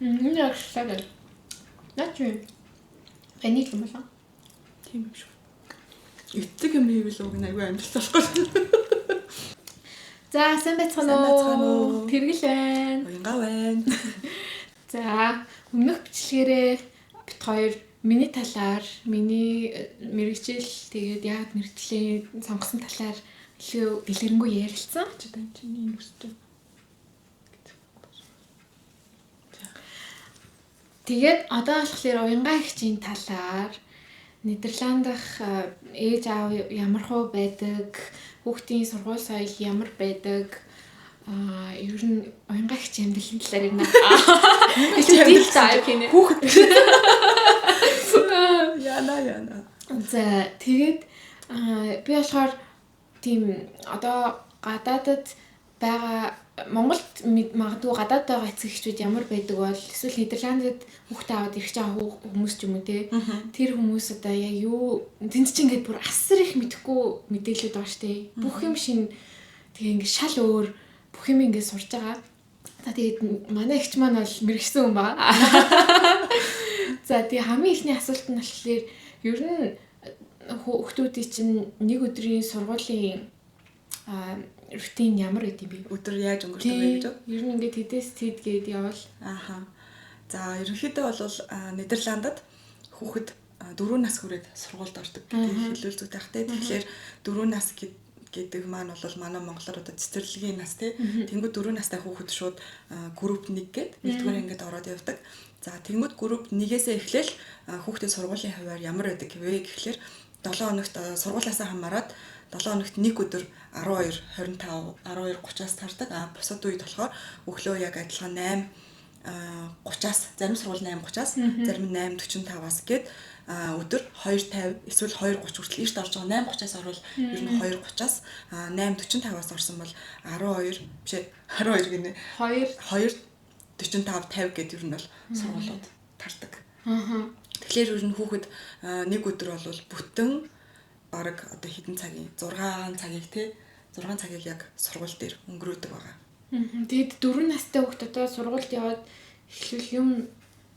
Энэ яг шалгал. Начи. Энийг юм байна. Тийм юм шүү. Эцэг юм хийвэл уг нь аягүй амжилт болохгүй. За, сайн байцгаана уу? Тэргэл байна. Уянгаа байна. За, өмнөх бичлэгээрээ бит хоёр миний талаар, миний мэрэгжил тэгээд яг мэрэгжлийн сонгосон талаар илүү дэлгэрэнгүй ярилцсан. Чи тань чиний нүстэй. Тэгээд одоо болохоор уянгаа ихчийн талаар Нидерланд дахь ээж аав ямар хөө байдаг, хүүхдийн сургууль соёл ямар байдаг, ер нь уянгаа ихчийн амьдралын талаар ярина. Deep dive хийнэ. Хүүхэд. Яна. За тэгээд би болохоор тийм одоо гадаадд байгаа Монголд магадгүй гадаад байгаа эцэг эхчүүд ямар байдаг бол эсвэл Нидерландд хүүхдээ аваад ирэх байгаа хүмүүс ч юм уу те тэр хүмүүс одоо яг юу тэнд чинь ингээд бүр асар их мэдэхгүй мэдээлэлүүд байгаа штэ бүх юм шин тэгээ ингээд шал өөр бүх юм ингээд сурж байгаа. За тэгээд манай эгч маань бол мэрэгсэн хүн байгаа. За тэгээ хамгийн ихний асуулт нь болохоор ер нь хүүхдүүдийн чинь нэг өдрийн сургуулийн рутин ямар гэдэг юм бэ? Өдөр яаж өнгөрдөг вэ гэж? Ер нь ингээд хэдээс тэд гээд явал. Ааха. За ерөнхийдөө бол Нидерландад хүүхэд 4 нас хүрээд сургуульд ордог гэдгийг хэлүүл зүйтэй хахтай. Тэгэхээр 4 нас гэдэг маань бол манай монголоор одоо цэцэрлэгийн нас тий. Тэнгүүд 4 настай хүүхэд шууд групп 1 гээд нэгдүгээр ангид ороод явдаг. За тэнгүүд групп 1-ээс эхлээл хүүхдийн сургуулийн хуваар ямар байдаг вэ гэхлээр 7 хоногт сургуулиасаа хамаарат 7 хоногт нэг өдөр 12, 25, 12:30-аас тардаг. Бусад үед болохоор өглөө яг адилхан 8:30-аас зарим сургууль 8:30-аас зарим 8:45-аас гээд өдөр 2:50 эсвэл 2:30 хүртэл эрт орж байгаа 8:30-аас орвол ер нь 2:30-аас 8:45-аас орсон бол 12 гинэ 2:45-50 гээд ер нь бол сургуулиуд тардаг. Тэгэхээр ер нь хүүхэд нэг өдөр бол бүтэн бараг одоо хэдэн цагийн 6 цагийг яг сургууль дээр өнгөрөөдөг байгаа. Тэгээд 4 настай хүүхэд одоо сургуульд яваад эхлүүл юм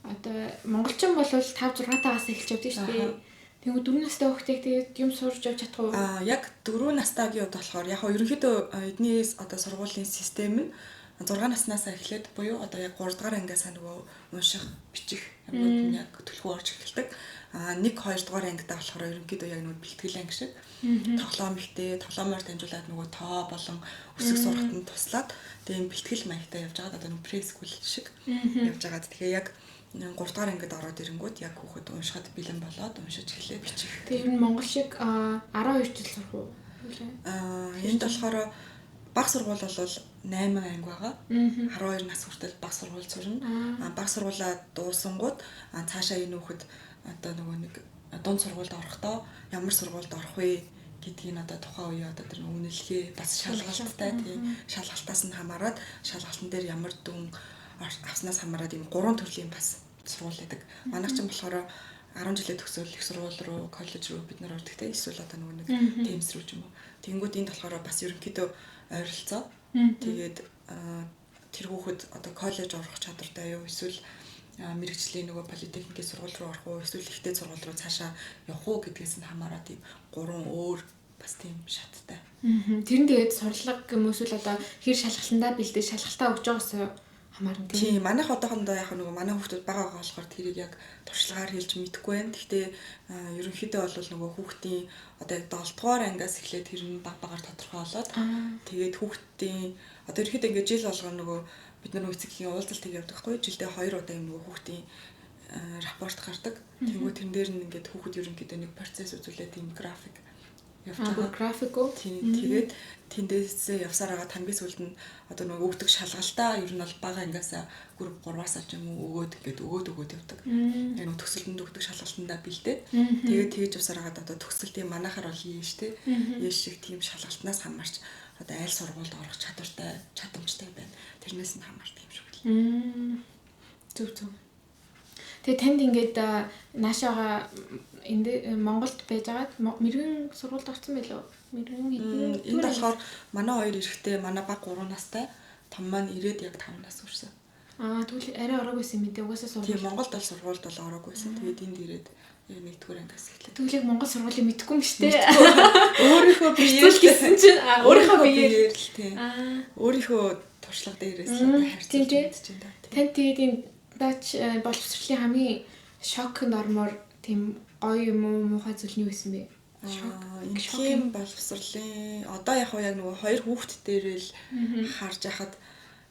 одоо монголчин бол 5-6 тагаас эхэлж явдаг шүү дээ. Тэгээд 4 настай хүүхдээ тэгээд юм сурж явж чадах уу? Яг 4 настайгийн үед болохоор яг ерөнхийдөө эдний одоо сургуулийн систем нь 6 наснаас эхлээд буюу одоо яг 3 дугаар ангиасаа нөгөө унших, бичих юмуд нь яг төлхөө орж эхэлдэг. 1-2 дугаар ангидаа болохоор ерөнхийдөө яг нөгөө бэлтгэл анги шиг тоглоом ихтэй, тоглоомоор дамжуулаад нөгөө тоо болон өсөг сургахад нь туслаад тэгээд бэлтгэл маягтай явж байгаа. Одоо нөгөө прескул шиг явж байгаа. Тэгэхээр яг 3 дугаар ангид ороод ирэнгүүт яг хүүхэд уншихад бэлэн болоод уншиж эхлэв бичих. Тэгээд энэ монгол шиг 12 жил сурах уу? Энд болохоор баг сургууль бол 8 анги байгаа. 12 нас хүртэл баг сургууль сурна. Баг сургуулаа дуусангууд цаашаа энэ хүүхэд одоо нөгөө нэг дунд сургуульд орохдоо ямар сургуульд орох вэ гэдгийг одоо тухайн үеийн одоо тэр үнэлгээ бас шалгалттай тийм шалгалтаас нь хамаарат шалгалтын дээр ямар дүн авснаас хамаарат ийм 3 төрлийн бас сургууль байдаг. Манайх ч болохоор 10 жилээ төгсөөл их сургууль руу, коллеж руу бид нар ордог те эсвэл одоо нөгөө нэг темс рүү ч юм уу. Тэнгүүд энд болохоор бас ерөнхийдөө ойролцоо. Тэгээд тэр хүүхэд одоо коллеж орох чадвартай юу эсвэл мэрэгжлийн нөгөө политехникийн сургууль руу орох уу эсвэл ихтэй сургууль руу цаашаа явах уу гэдгээс нь хамаарат ийм 3 өөр бас тийм шаттай. Тэр нь тэгээд сурлага юм эсвэл одоо хэр шалгалтандаа бэлдээ шалгалтаа өгч байгаас хамаарна тийм. Тийм манайх одоохондоо яг нөгөө манай хүүхдүүд байгаа болохоор тэрийг яг туршлагаар хэлж мэдэхгүй байна. Гэхдээ ерөнхийдөө бол нөгөө хүүхдийн одоо яг 7 дугаар ангиас эхлээд тэр нь багаар тодорхойлоод тэгээд хүүхдийн одоо ерөнхийдөө ингээд жил болгоо нөгөө бид нар эцэгхийн уулзалтыг явуулдаг байхгүй жилдээ 2 удаа юм нөгөө хүүхдийн рапорт гардаг. Тэгвэл тэрэн дээр нь ингээд хүүхэд ерөнхийдөө нэг процесс үзүүлээд тийм график явж байгаа. График үү? Тэгээд тэндээсээ явсаар байгаа хамгийн сүүлд нь одоо нөгөө өгдөг шалгалтаа ер нь бол бага ангиасаа групп 3-аас ч юм уу өгөөд явдаг. Яг нөгөө төсөлдөнд өгдөг шалгалтандаа бэлдээд тэгээд тэгж явсаар байгаа одоо төсөлтийн манахаар бол ийш тэ. Ийш шиг тийм шалгалтнаас хамаарч одоо аль сургуульд орох чадамжтай байна. Тэрнээс нь хамаардаг юм шиг л. Зөв. Тэгээ танд ингээд наашаага энд Монголд байжгаад мэрэгэн сургуульд орсон байлоо. Мэрэгэн энд болохоор манай хоёр эрэхтэй манай баг 3 настай том маань ирээд яг 5 нас хүрсэн. Тэгвэл арай ороогүйсэн юм дээ. Угаасаа сургууль. Тийм Монголд бол сургуульд бол ороогүйсэн. Тэгээд энд ирээд яг нэгдүгээр ангиас эхлэв. Тэгвэл яг Монгол сургуулийг мэдгүй юм шүү дээ. Өөрийнхөө биеэр гэсэн чинь өөрийнхөө биеэр л тийм. Өөрийнхөө туршлага дээрээс харьцуулж байна. Танд тэгээд энэ дач боловсролын хамгийн шок нормоор тийм гоё юм уу муухай зүйл нь юу байсан бэ? Энэхийн боловсролын одоо яг нөгөө хоёр хүүхэд дээрэл харж яхад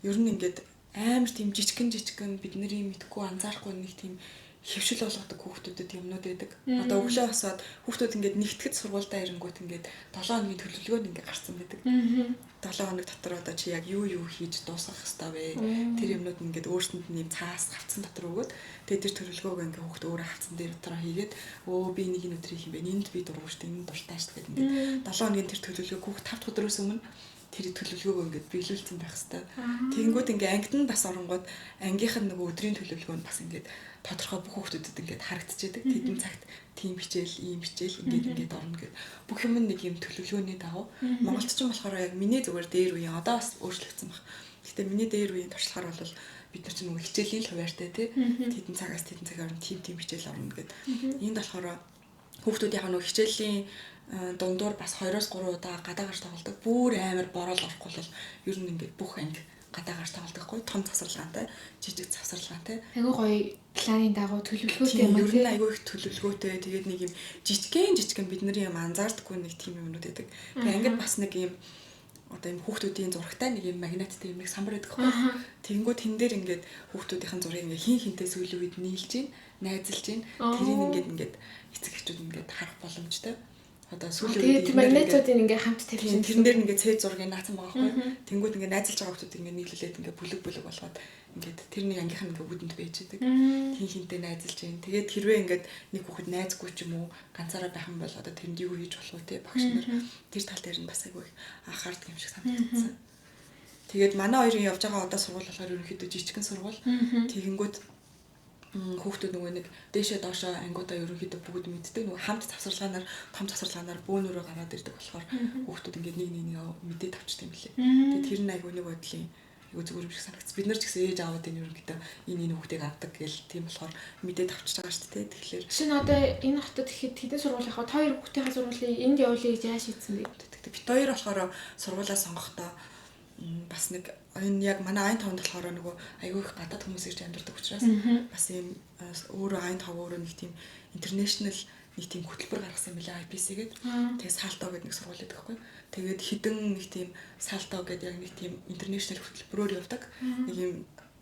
ер нь ингээд амар тийм жижигэн бидний мэдгүй анзаарахгүй нэг тийм хөвшил болгодог хүүхдүүдэд юмнууд байдаг. Одоо өглөө босоод хүүхдүүд ингээд нэгтгэж сургуультай ирэнгүүт ингээд 7 хоногийн төлөвлөгөөнд ингээд гарсан байдаг. 7 хоног дотор одоо чи яг юу хийж дуусгах хэрэгтэй вэ? Тэр юмнууд ингээд өөрсөнд нь юм цаас хавцсан дотор өгөөд тэгээд тэр төлөвлөгөөг ингээд хүүхд өөрөө хавцсан дээр дотроо хийгээд би нэг энэ өдөр хийх юм байна. Энд би дургуй шүү дээ. Энд дуртай шүү гэдэг ингээд 7 хоногийн тэр төлөвлөгөөг хүүхд 5 дахь өдрөөс өмнө тэр төлөвлөгөөгөө ингээд биелүүлсэн байх хэрэгтэй. Тэгэнгүүт ингээд ангид нь бас оронгууд ангийнх нь нөгөө өдрийн төлөвлөгөө нь бас ингээд тодорхой бүх хүүхдүүдэд ингээд харагдчихэдэг. Тэдний цагт тийм ийм хичээл ингээд орно гэдэг. Бүх юм нэг юм төлөвлөгөөний дагуу. Монголд ч юм болохоор яг миний зүгээр дээр үеийн одоо бас өөрчлөгдсөн баг. Гэхдээ миний дээр үеийн туршлагаар бол бид нар ч нөгөө хичээлийн л хуваартай тий. Тэдний цагаас тэдний цагаар тийм хичээл орно гэдэг. Энд болохоор хүүхдүүд яг нөгөө хичээлийн дундуур бас 2-3 удаа гадаа гарч тоглодог. Бүр амар борол орохгүй бол ер нь ингээд бүх анги гадаа гарч тоглодоггүй. Том завсарлагантай, жижиг завсарлагантай. Айгуу гоё планы дагуу төлөвлөгөөтэй юм аа. Ер нь айгуу их төлөвлөгөөтэй. Тэгээд нэг юм жижигэн бидний юм анзаардаггүй нэг тийм юмнууд байдаг. Тэгээд ангид бас нэг юм одоо юм хүүхдүүдийн зурагтай нэг юм магниттай юм самбар байдаг байхгүй. Тэгэнгүүт тэн дээр ингээд хүүхдүүдийн зургийг ингээд хинтээ сүүлийн үед нийлж гин, найзалж гин. Тэрийг ингээд эцэг эхчүүд ингээд харах боломжтой. Одоо сүүлийн үед магнитуудын ингээ хамт тавьсан. Тэрэн дээр ингээ цээ зургийг наацсан байгаа байхгүй. Тэнгүүд ингээ найзалж байгаа хүмүүс ингээ нийлүүлээд ингээ бүлэг болгоод ингээ тэрний ангийнх нь ингээ үүдэнд байж байдаг. Хинтээ найзалж гин. Тэгээд хэрвээ ингээ нэг хүүхэд найзгүй ч юм уу ганцаараа байх юм бол одоо тэнд юу хийж болох вэ те багш нар тэр тал дээр нь бас айгүй анхаардаг юм шиг санагдсан. Тэгээд манай хоёрын явж байгаа одоо сургууль болохоор ерөнхийдөө жижигхэн сургууль. Тэгэнгүүт хүүхдүүд нөгөө нэг дээшээ доошоо ангиудаа ерөнхийдөө бүгд мэддэг. Нөгөө хамт завсарлаганаар том завсарлаганаар бөөнөрөө гараад ирдэг болохоор хүүхдүүд ингээд нэг мэдээд авчдаг юм лээ. Тэгээд тэр нь айгүй нэг бодлын айгүй зүгээр юм шиг санагдсан. Бид нар ч гэсэн ээж аавуудын ерөнхийдөө энэ хүүхдийг авдаг гэл тийм болохоор мэдээд авчиж байгаа шүү дээ. Тэгэхээр шинэ одоо энэ хотод ихэд хэдэн сургууль явахад хоёр хүүхдийн сургуулийг энд явуулъя гэж яаж шийдсэн бэ? Бид хоёр болохоор сургуулаа сонгохдоо бас нэг энэ яг манай айн тавнд болохоор нөгөө айгүй их гадаад хүмүүс ирж амьдардаг учраас бас ийм өөрөө айн тав өөрөө нэг тийм интернэшнл нэг тийм хөтөлбөр гаргасан юм билээ IPC гээд тэгээд Салтоо гэдэг нэг сургууль байдаг байхгүй. Тэгээд хідэн нэг тийм Салтоо гэдэг яг нэг тийм интернэшнл хөтөлбөрөөр явдаг. Нэг юм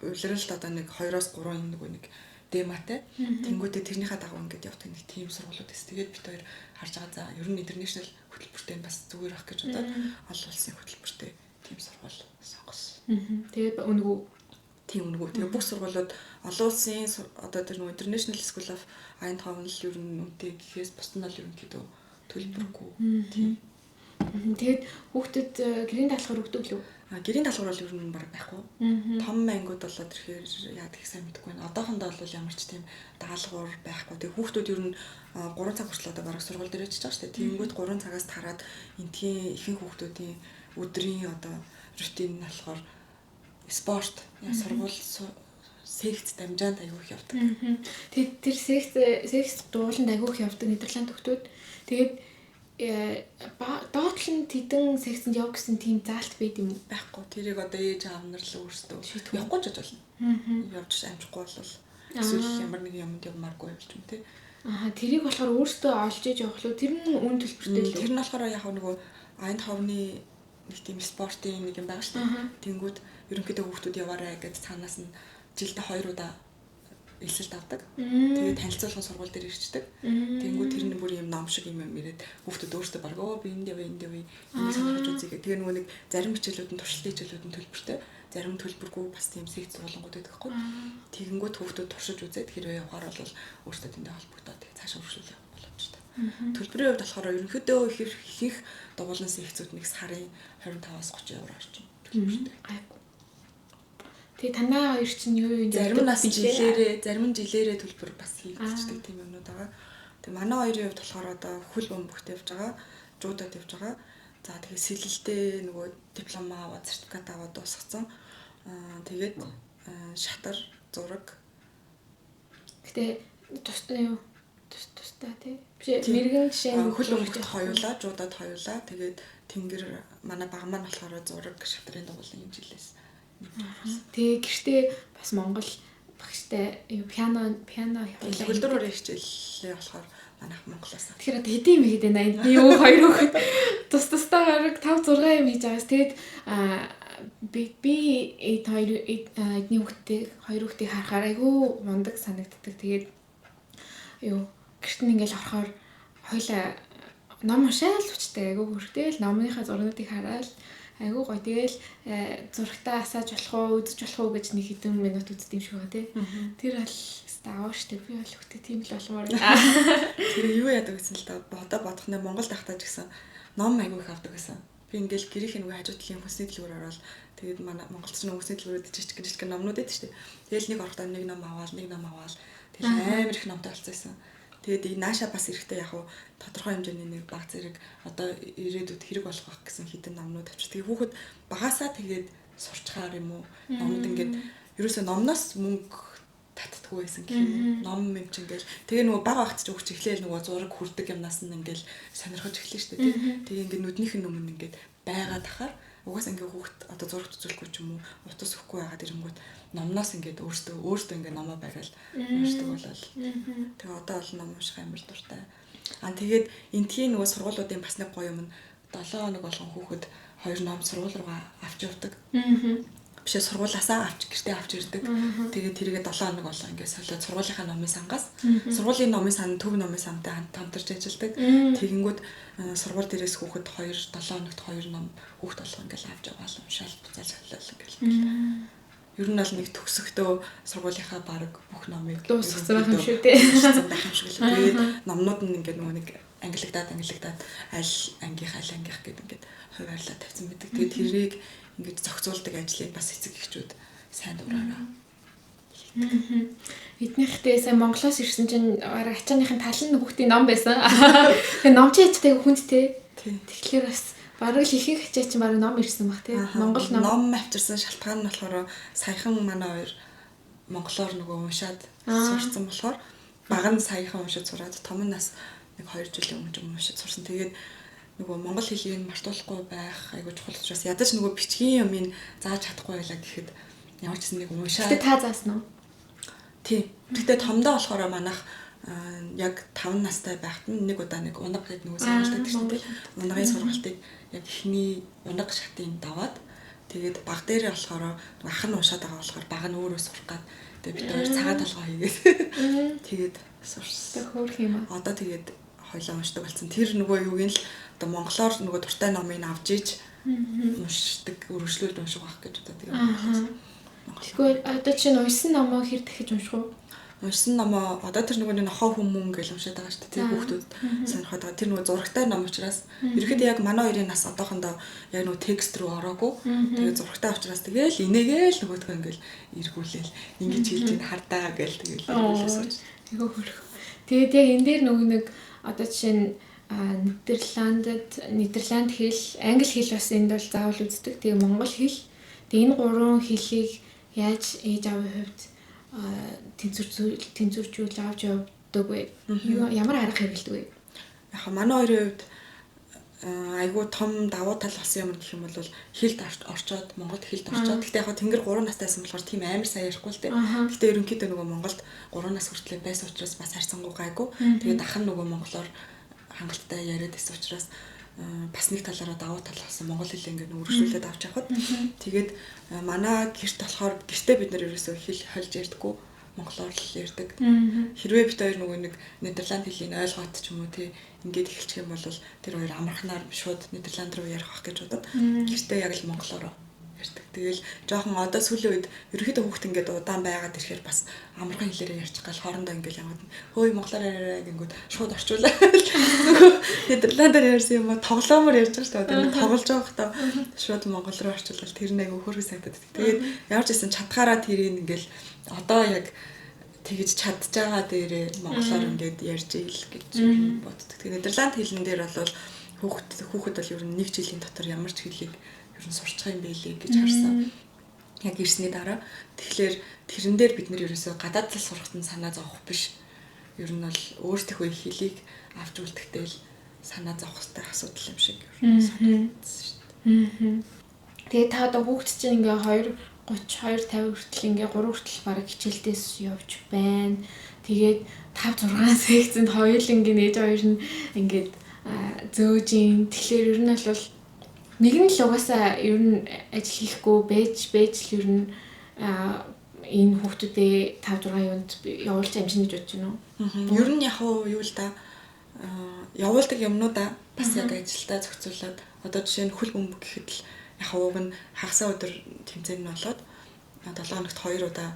улиралд одоо нэг 2-3 нөгөө нэг дематай. Тэнгүүтээ тэрнийхээ дагуу ингээд явдаг нэг тийм сургуулиуд эс. Тэгээд бид хоёр харж байгаа за ер нь интернэшнл хөтөлбөртэй бас зүгээр ах гэж бодоод олон улсын хөтөлбөртэй тийм сургууль сонгосон. Тэгээд өнгөө Тэгээ бүх сургуулиуд олон улсын одоо тэр нөгөө International School of Eindhoven л ер нь үнэтэй гэхээс бусд нь л ерөнхийдөө төлбөргүй. Тийм. Тэгээд хүүхдэд гэрийн даалгавар өгдөг лөө? Гэрийн даалгавар бол ер нь баг байхгүй. Том ангиуд болоод ирэхээр яа гэх сайн мэдэхгүй байна. Одоохондоо бол ямар ч тийм даалгавар байхгүй. Тэгээ хүүхдүүд ер нь 3 цаг хүртэл одоо бараг сургууль дээр очиж байгаа шүү дээ. Тэнгүүд 3 цагаас тараад энтхийн ихэнх хүүхдүүдийн өдрийн одоо рутин нь болохоор спорт, сургууль, секц дамжаанд аягүй их явдаг. Тэгээд тэр секц дууланд аягүй их явдаг Нидерланд хүүхдүүд. Тэгээд доотлол нь тэдэн секцэнд яв гэсэн тийм заалт байд юм уу? Байхгүй. Тэрийг одоо ээж аав нар л өөрсдөө явахгүй ч болно. Явж амжихгүй бол эсвэл ямар нэг юмд явмааргүй болж юм те. Тэрийг болохоор өөрсдөө олж иж явах лөө тэр нь үн төлбөртэй л. Тэр нь болохоор яг нөгөө Eindhoven-ы нэг тийм спортын нэг юм байгаа шүү дээ. Тэнгүүд ерөнхийдөө хүүхдүүд яваарай гэж цаанаас нь жилдээ 2 удаа элсэлт авдаг. Тэгээд танилцуулгын сургууль дээр ирчдэг. Тэнгүүд тэр нь бүр юм ном шиг юм ирээд хүүхдүүд өөрсдөө баг би энд явъя энийг сонирхож үзье гэх. Тэгээ нөгөө нэг зарим хичээлүүд нь туршилтын хичээлүүд нь төлбөртэй. Зарим төлбөргүй бас тийм секц сургуулиуд байдаг байхгүй. Тэгэнгүүт хүүхдүүд туршиж үзээд хэрвээ явахаар бол өөрсдөө тэндээ холбогдоод цаашаа үргэлжлүүлэх боломжтой. Төлбөрийн хувьд болохоор ерөнхийдөө их дугуулсан секцүүд нэг сарын 25-аас 30 евро орчим төлбөртэй. Тэгээ танаа хоёр чинь юу юм зарим нь жилээрээ төлбөр бас хийгдчихдэг тийм юмнууд байгаа. Тэгээ манай хоёрын хувьд болохоор одоо хөл бөмбөгт явж байгаа, жуудад явж байгаа. За тэгээ сэлэлтэй нөгөө диплом аваад сертификат аваад дуусгацсан. Тэгээд шатар, зураг. Гэтэ тустай тий. Биш мэрэгэн жишээ хөл өмгөд хоёулаа, жуудад хоёулаа. Тэгээд тэнгэр манай баг маань болохоор зураг, шатрын дугуулын юм жилээс. Тэгээ гэртээ бас Монгол багштай пиано хөлдрөөр хичээлээ болохоор манайх Монголоос. Тэгэхээр хэдийн юм хийдэг байна. Би юу хоёр хүүхэд тус-тустай гараг 5 6 юм хийж байгаас тэгээд би эдний хүүхдтэй хоёр хүүхдийг харахаар айгүй мундаг санагддаг. Тэгээд гэрт нь ингээл орохоор хоёлаа ном уншаал хүчтэй айгүй хүртэл номынхаа зургуудыг хараад айгүй гоё. Тэгээл зурагтаа асааж болох уу, үзэж болох уу гэж нэг хэдэн минут үздэг юм шиг байгаа тий. Тэр бол аав штэ би бол хөтэ тийм л болмоор байна. Тэр юу яадаг гэсэн л та бодох нэ Монголд тахтаж гэсэн ном айгүй их авдаг гэсэн. Би ингээл гэрийнх нь хажуу талын хүнсний дэлгүүр ороод тэгээд манай монголчууд хүнсний дэлгүүрүүд жижиг номнууд эд штэ. Тэгэл нэг орохдоо нэг ном аваад тэгэл амар их номтой болцсон. Тэгээд нааша бас эрэхтэй яг тодорхой хэмжээний нэг баг зэрэг одоо ирээдүйд хэрэг болох байх гэсэн хитэн номнууд авчих. Тэгээд хүүхэд багасаа тэгээд сурчхаар юм уу? Номд ингээд ерөөсөө номноос мөнгө татдаггүй байсан гэх юм. Ном юм чи ингээл тэгээ нөгөө баг багт ч өгч эхлээл нөгөө зураг хүрдэг юмнаас нь ингээл сонирхож эхлэв шүү дээ. Тэгээ ингээд нүднийх нь өмнө ингээд байгаад ахаар угаас ингээд хүүхд одоо зураг үзүүлэхгүй ч юм уу утас өгөхгүй байгаад ирэнгүүт номноос ингээд өөртөө ингээд номоо бариад уншдаг болол. Тэгээ одоо бол ном унших амар дуртай. Тэгээд энтхийн нөгөө сургуулиудын бас нэг гоё юм нь 7 хоног болгон хүүхэд 2 ном сургууль руугаа авч явдаг. Бишээ сургуулаасаа гэртээ авч ирдэг. Тэгээд тэрийгээ 7 хоног болго ингээд солиод сургуулийнхаа номын сангаас сургуулийн номын сан төв номын сантай хамтарч ажилладаг. Тэгэнгүүт сургууль дээрээс хүүхэд 7 хоногт 2 ном хүүхэд болгоо ингээд авч яваал уншаал буцаал солиол ингээд. Ер нь бол нэг төгсөхдөө сургуулийнхаа баг бүх номыг дуусгасан юм шүү дээ. Тэгээд номнууд нь ингээд нөгөө нэг англигдаад аль ангийнх гэдэг ингээд хуваарлаа тавьсан байдаг. Тэгээд тэрийг ингээд зохицуулдаг ажлыг бас эцэг эхчүүд сайн дураараа. Эднийхтэй сайн Монголоос ирсэн чинь ачааныхын тал нь хүүхдийн ном байсан. Тэгээ номч ээжтэй хүндтэй. Тэгэхээр бас бараг л ихэнх хичээ чинь бараг ном ирсэн баг тий. Монгол ном авчирсан шалтгаан нь болохоор саяхан манай хоёр монголоор нөгөө уншаад сурсан болохоор баг нь саяхан уншиж сураад том нь нас нэг 2 жилийн өмнө уншиж сурсан. Тэгээд нөгөө монгол хэлийг мартуулахгүй байх айгуу чухал учраас ядаж нөгөө бичгийн юмыг зааж чадахгүй байлаа гэхэд ямар ч гэсэн нэг уншаад. Гэтэ та заасан уу? Тийм. Гэтэ томдоо болохоор манайх яг 5 настай байхад нэг удаа нэг унаг гэдэг нөгөө сургалтад тийм унагын сургалтыг яг ихний унаг шатын даваад тэгээд баг дээрээ болохоор ах нь уншаад байгаа болохоор баг нь өөрөө сурах гад тэгээд бид хоёр цагаат толгой хийгээд тэгээд сурсан. Хөөх юм аа. Одоо тэгээд хоёлаа уншдаг болсон. Тэр нөгөө юуг нь л одоо монголоор нөгөө дуртай номыг авч иж уншдаг, өргөжлүүлж унших байх гэж одоо тэгээд. Тэгвэл одоо чинь уншсан номоо хэр дахиж унших уу? Уншсан номоо одоо тэр нөгөө нохоо хүмүүн гэж уншаад байгаа шүү дээ. Хүүхдүүд сонирхоод байгаа. Тэр нөгөө зурагтай ном учраас ерөөхдөө яг манай хоёрын нас одоохондоо яг нөгөө текст рүү ороогүй. Тэгээд зурагтай учраас тэгээл инээгээл нөгөөдгөө ингээл эргүүлээл ингэж хэлж ин хардаа гээл тэгээл эргүүлээсэж. Айгуу хөрх. Тэгээд яг энэ дээр нөгөө нэг одоо жишээ нь Нидерланд хэл, англи хэл бас энд бол заавал үздэг. Тэгээ монгол хэл. Тэгээ энэ гурван хэлийг яаж ээж аавын хувьд тэнцвэржүүл авч явдаг вэ? Ямар арга хэрэглэдэг вэ? Яг манай хоёрын хувьд айгуу том давуу тал болсон юм гэх юм бол хэлд орчоод Монголд хэлд орчоод. Гэхдээ яг тэнгэр 3 настайсан болохоор тийм амар сайн ярихгүй л дээ. Гэхдээ ерөнхийдөө нөгөө Монголд 3 нас хүртэл байсан учраас бас харьцангуй гайгүй. Тэгээд ах нь нөгөө монголоор хангалттай яриад байсан учраас бас нэг талаараа давуу тал болсон монгол хэлээ ингээд өргөжлүүлээд авч явахад тэгээд манай гэрт болохоор гэртээ бид нар ерөөсөө хэл хольж ярьдаггүй монголоор л ярьдаг. Хэрвээ бид хоёр нөгөө нэг Нидерланд хэлийг ойлгоод ч юм уу тий ингээд эхэлчих юм бол тэр хоёр амархнаар шууд Нидерланд руу ярих байх гэж бодод гэртээ яг л монголоор ярьдаг. Тэгэл жоохон одоо сүүлийн үед ерөөхдөө хүүхд ингээд удаан байгаад ирэхээр бас амархан хэлээрээ ярьчих гал хоорондоо ингээд яваад хөөе монголоор яриараа гингүүд шууд орчуулаад Нидерландаар ярьсан юм уу тоглоомор ярьж байгаа шүү дээ. Тоглож байгаа хөтөө шууд монгол руу орчуулаад тэр нэг хөргө санагдаад. Тэгээд ямар ч гэсэн чадхаараа тэрийг ингээд одоо яг тэгэж чадж байгаа дээрээ монголоор ингээд ярьж ийл гэж боддог. Тэгээд Нидерланд хэлэн дээр бол хүүхэд бол ер нь 1 жилийн дотор ямар ч хэлийг ер нь сурчих юм байлээ гэж харсан. Яг ирсний дараа тэгэхээр тэрэн дээр бид нэр ерөөсөө гадаад тал сурахт нь санаа зовох биш. Ер нь бол өөртөө хэлийг авч үлдэхтэй л санаа зовох хэрэгтэй асуудал юм шиг санагдсан шүү дээ. Тэгээ та одоо хүүхд чинь ингээ 2:30 2:50 хүртэл ингээ 3 хүртэл бараг хичээлдээс явж байна. Тэгээд 5-6 секцэнд хоёулангийн ээж хоёр нь ингээд зөөж ин. Тэгэхээр ер нь бол нэг нь л угаасаа ер нь ажил хийхгүй байж л ер нь энэ хүүхдүүдээ 5-6 юунд явуулж амжина гэж бодож байна уу? Ер нь яг юу л да явуулдаг юмнуудаа бас яг ажилдаа зохицуулаад одоо жишээ нь хөл бөмбөг гэхэд л яг уг нь хагасаа өдөр тэмцээн нь болоод 7 хоногт 2 удаа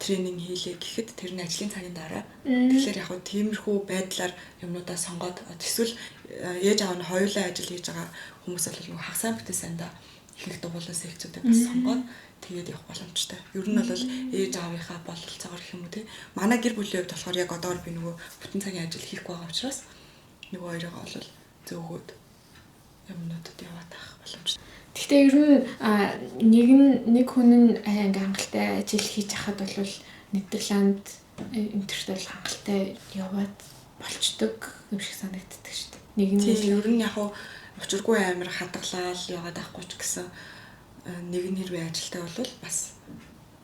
тренинг хийлээ гэхэд тэр нь ажлын цагийн дараа. Тэгэхээр яг тиймэрхүү байдлаар юмнуудаа сонгоод эсвэл ээж аав нь хоёулаа ажил хийж байгаа хүмүүс бол хагасаа бүтээ сайндаа их дугуулсан секцүүдээ бас сонгоод тэгээд явах боломжтой. Ер нь бол ээж аавынхаа бололцоогоор гэх юм уу те. Манай гэр бүлийн хувьд болохоор яг одоор би нөгөө бүтэн цагийн ажил хийхгүй байгаа учраас нөгөө хоёроо бол зөөгөөд юмнуудад яваад авах боломжтой. Гэхдээ ер нь нэг хүн нь ингээ хангалттай ажил хийж хахад бол Нидерланд интернет бол хангалттай яваад болчдөг юм шиг санагддаг шүү дээ. Нэг нь ер нь яг учиргүй амар хадгалаад яваад авахгүй ч гэсэн нэг нь хэрвээ ажилтай бол бас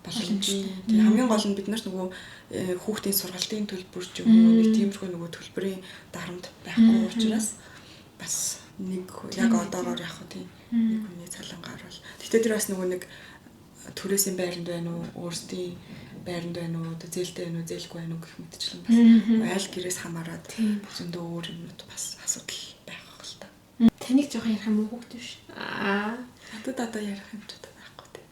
боломжтой. Тэгээ хамгийн гол нь бид нар нөгөө хүүхдийн сургалтын төлбөр ч юм уу нэг тиймэрхүү нөгөө төлбөрийн дарамт байхгүй учраас бас нэг яг одоогоор яг тийм нэг хүний цалингаар бол. Тэгтээ тэр бас нөгөө нэг түрээсийн байранд байна уу, өөрсдийн байранд байна уу, зээлтэй байна уу, зээлгүй байна уу гэх мэтчлэн бас айл гэрээс хамаарат зөндөө өөр юмнууд бас асуудал байх л та. Таныг жоохон ярих юм уу хүүхд биш? Одоо ярих юм ч байхгүй тийм.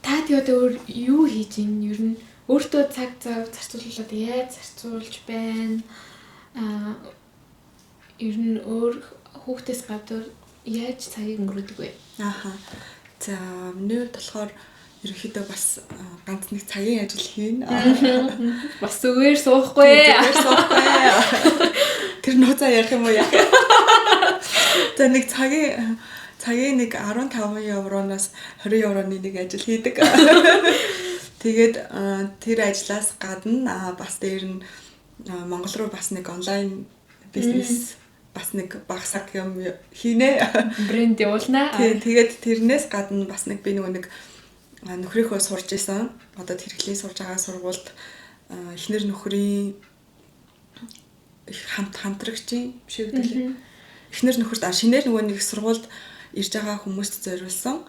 Та тэгээд юу хийж ийн? Ер нь өөртөө цаг зав зарцуулаад яаж зарцуулж байна? Ер нь өөр хүүхдээс гадуур яаж цагийг өнгөрөөдөг вэ? За миний хувьд болохоор ерөнхийдөө бас ганц нэг цагийн ажил хийнэ. Бас зүгээр суухгүй. Тэр нууцаа ярих юм уу яах вэ? За нэг цагийн нэг 15 евроноос 20 евроны нэг ажил хийдэг. Тэгээд тэр ажлаас гадна бас дээр нь Монгол руу бас нэг онлайн бизнес бас нэг багсаг юм хийнэ. Брэнд явуулнаа. Тэгээд тэрнээс гадна бас нэг би нэг нөхрийнхөө сурж исэн. Одоо хэрэглээ сурж байгаа сургуульд эхнэр нөхрийн хамтрагчийн шиг үлээ. Эхнэр нөхөрт шинээр нөгөө нэг сургуульд ирж байгаа хүмүүст зориулсан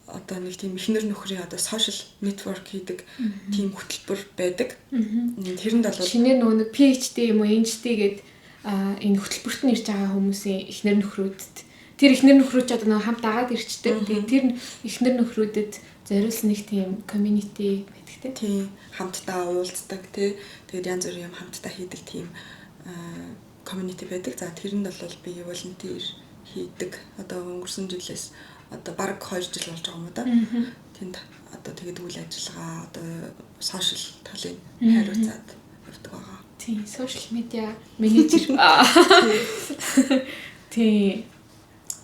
одоо нэг тийм эхнэр нөхрийн одоо social network хийдэг тийм хөтөлбөр байдаг. Тэрэнд бол шинээр нөгөө нэг PhD юм уу NGT гэдэг энэ хөтөлбөрт нь ирж байгаа хүмүүсийн эхнэр нөхрүүдэд тэр эхнэр нөхрүүд ч одоо нэг хамт дагаад ирчдэг. Тэгээд тэр эхнэр нөхрүүдэд зориулсан нэг тийм community байдаг тийм хамтдаа уулздаг тий. Тэгээд янз бүрийн юм хамтдаа хийдэг тийм community байдаг. За тэрэнд бол би volunteer хийдэг. Одоо өнгөрсөн жилээс одоо бараг 2 жил болж байгаа юм да. Тэнд одоо тэгээд үйл ажиллагаа одоо social талын хариуцаад явдаг байгаа. Тийм, social media менежер. Тийм.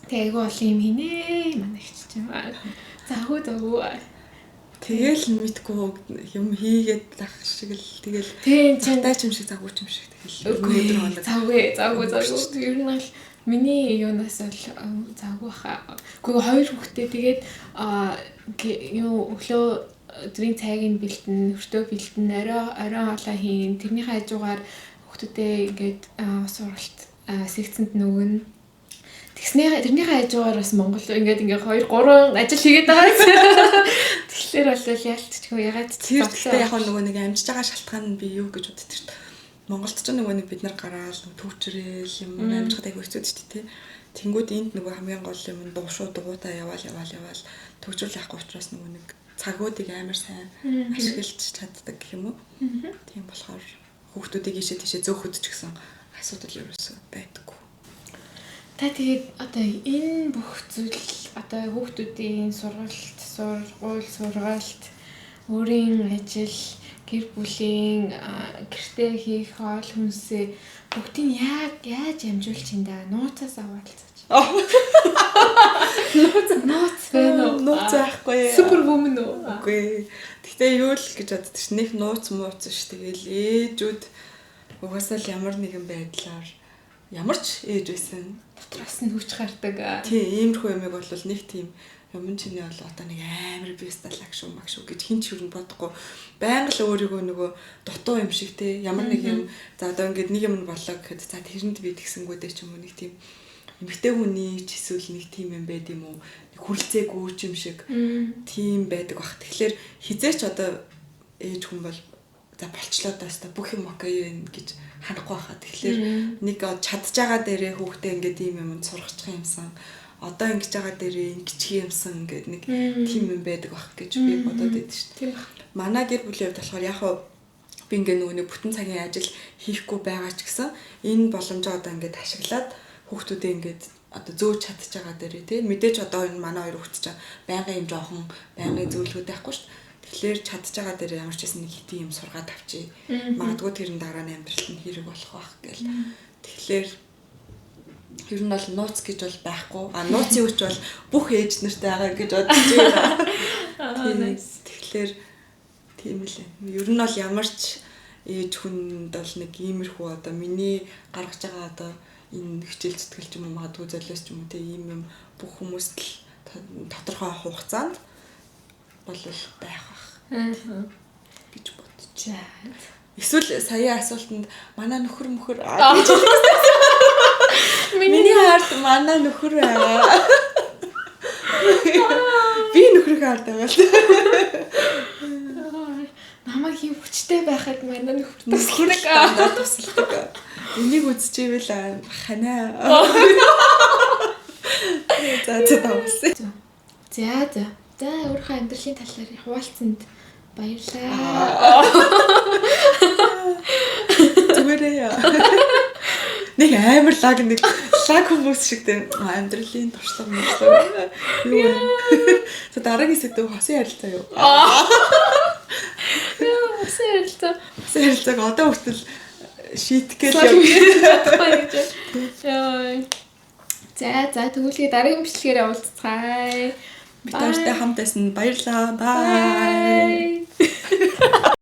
Тэйг бол юм хийнэ манайч чинь. Загуу. Тэгэл мэдгүй юм хийгээд лах шиг л тэгэл цантаач юм шиг загууч юм шиг тэгэл өнөөдөр хоног загуу. Ер нь бол миний юунаас бол загуу хаа. Гэхдээ хоёр хүүхдээ тэгээд юу өглөө өдрийн цайгийн бэлтэн, өртөө бэлтэн, орой хоолой хийн. Тэрний хажуугаар хүүхдүүдээ ингээд сургалт секцэнд нөгөн. Тэрний хажуугаар бас Монгол ингээд 2 3 ажил хийгээд байгаа. Тэгэхээр бол яалтчгүй ягаад тэр яг нөгөө нэг амжиж байгаа шалтгаан нь би юу гэж боддог шүү дээ. Монголд ч нөгөө нэг бид нар гараал төвчрэл юм амжихад айгүй хэцүү шүү дээ. Тэнгүүд энд нөгөө хамгийн гол юм дуушуу дугуйтаа яваал төвчрөл яахгүй учраас нөгөө нэг цагуудыг амар сайн ашиглаж чаддаг гэх юм уу. Тийм болохоор хүүхдүүдийг ийшээ тийшээ зөөхөд ч гэсэн асуудал ерөөсөө байдаггүй. Та тэгээд одоо энэ бүх зүйл одоо хүүхдүүдийн сургалт, өөрийн ажил, гэр бүлийн гэртээ хийх хоол хүнсээ бүгдийг яаж амжуулж ин да нууцаас аваалцаж. Нууц байна уу? Нууц байхгүй. Супервумен уу? Үгүй. Гэхдээ юу л гэж боддог ш. Нэг нууц мууц ш. Тэгэл ээжүүд угаасаа л ямар нэгэн байдлаар ямар ч ээж байсан. Дотроос нь хүч гардаг. Тийм, иймэрхүү юмэг бол нэг тийм юм чиний бол одоо нэг амар бисталаг шүү маг шүү гэж хин ч юу бодохгүй. Байнга л өөрийгөө нөгөө дутуу юм шиг те ямар нэг юм за одоо ингээд нэг юм болоо гэхэд за тэрэнд би тэгсэнгүүдээ ч юм уу нэг тийм эмэгтэй хүний ч эсвэл нэг тийм юм байд юм уу хүрлцээгүй юм шиг тийм байдаг бах. Тэгэхээр хизээч одоо ээж хүн бол за болчлоо даста бүх юм окей гэж ханахгүй байхаа. Тэгэхээр нэг чадж байгаа дээрээ хүүхдээ ингээд ийм юмд сургачих юмсан. Одоо ингэж байгаа дээрээ ингэчих юмсан гэдэг нэг тийм юм байдаг бах гэж би бодоод байдаг шүү дээ. Манай гэр бүлийн хувьд болохоор яг хуу би ингээд нөгөө нэг бүтэн цагийн ажил хийхгүй байгаа ч гэсэн энэ боломжоо одоо ингээд ашиглаад хүүхдүүдээ ингээд одоо зөөж чадчих байгаа дээрээ тий мэдээж одоо энэ манай хоёр хүүхд чинь байнгын юм жоохон байнгын зөвлөгөө байхгүй шүү дээ. Тэгэхээр чадж байгаа дээр ямар ч байсан нэг хитийн юм сургаад авчи. Магадгүй тэрэн дараа нь амьдралд нь хэрэг болох байх гэл. Тэгэхээр ер нь бол нууц гэж бол байхгүй. Нууцын үуч бол бүх ээж нартай байгаа гэж бодож байна. Тэгэхээр тийм л юм. Ер нь бол ямар ч ээж хүнд бол нэг иймэрхүү одоо миний гаргаж байгаа одоо энэ хичээл зүтгэл ч юм уу магадгүй золиос ч юм уу тийм юм бүх хүмүүст л тодорхой хугацаанд бол байх гэж бодчих. Эсвэл сая асуултанд манай нөхөр мөхөр гэж миний хард манай нөхөр байгаа. Би нөхрийнхээ хард байгаа л. Намайг юм хүчтэй байхад манай нөхөр тусалдаг. Энийг үзчихвэл ханаа. За тавсан. За өөрийнхөө амьдралын талаар хуваалцсанд баярлалаа. Зүгээрээ. Нэг амар лаг хүмүүс шиг тийм амьдралын туршлага мэдлэг юу вэ? За дараагийн сэдв хосын ярилцаа юу? Хосын ярилцаа. Хосын ярилцааг одоо хүртэл шийтгэл явуулах гэж. За тэгвэл дараагийн бичлэгээр уулзцгаая. Бид нартай хамт байсан баярлалаа. Bye.